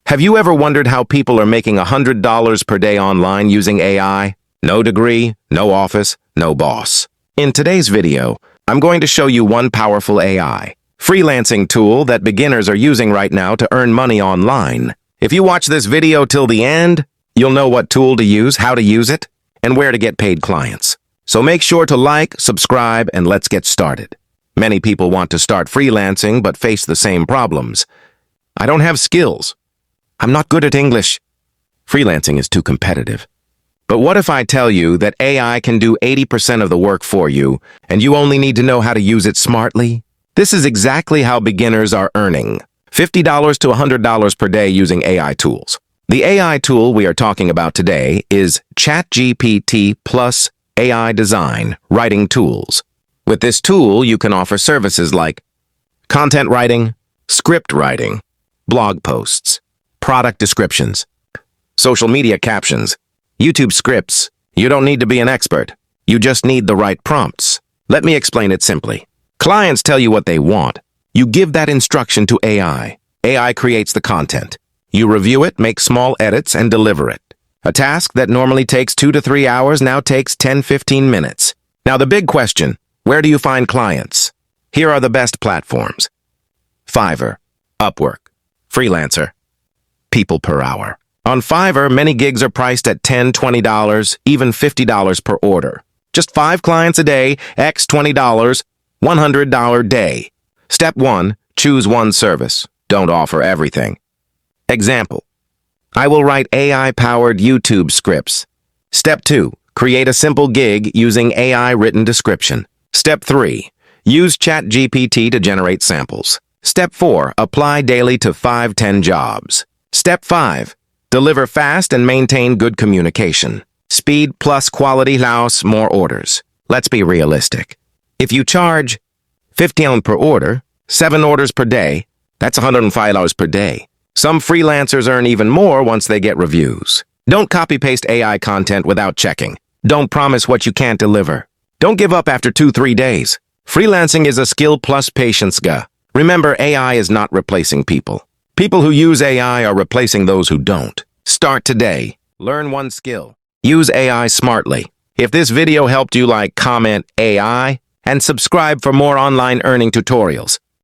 Have you ever wondered how people are making $100 per day online using AI? No degree, no office, no boss. In today's video, I'm going to show you one powerful AI freelancing tool that beginners are using right now to earn money online. If you watch this video till the end, you'll know what tool to use, how to use it, and where to get paid clients. So make sure to like, subscribe, and let's get started. Many people want to start freelancing but face the same problems. I don't have skills. I'm not good at English. Freelancing is too competitive. But what if I tell you that AI can do 80% of the work for you, and you only need to know how to use it smartly? This is exactly how beginners are earning $50 to $100 per day using AI tools. The AI tool we are talking about today is ChatGPT plus AI Design Writing Tools. With this tool, you can offer services like content writing, script writing, blog posts, product descriptions, social media captions, YouTube scripts. You don't need to be an expert. You just need the right prompts. Let me explain it simply. Clients tell you what they want. You give that instruction to AI. AI creates the content. You review it, make small edits, and deliver it. A task that normally takes 2 to 3 hours now takes 10-15 minutes. Now the big question, where do you find clients? Here are the best platforms: Fiverr, Upwork, Freelancer, People per hour. On Fiverr, many gigs are priced at $10, $20, even $50 per order. Just 5 clients a day, x $20, $100 day. Step 1, choose one service. Don't offer everything. Example: I will write AI-powered YouTube scripts. Step 2, create a simple gig using AI written description. Step 3, use ChatGPT to generate samples. Step 4, apply daily to 5-10 jobs. Step 5, deliver fast and maintain good communication. Speed plus quality allows more orders. Let's be realistic. If you charge $50 per order, 7 orders per day, that's $105 per day. Some freelancers earn even more once they get reviews. Don't copy-paste AI content without checking. Don't promise what you can't deliver. Don't give up after 2-3 days. Freelancing is a skill plus patience. Remember, AI is not replacing people. People who use AI are replacing those who don't. Start today. Learn one skill. Use AI smartly. If this video helped you, like, comment AI, and subscribe for more online earning tutorials.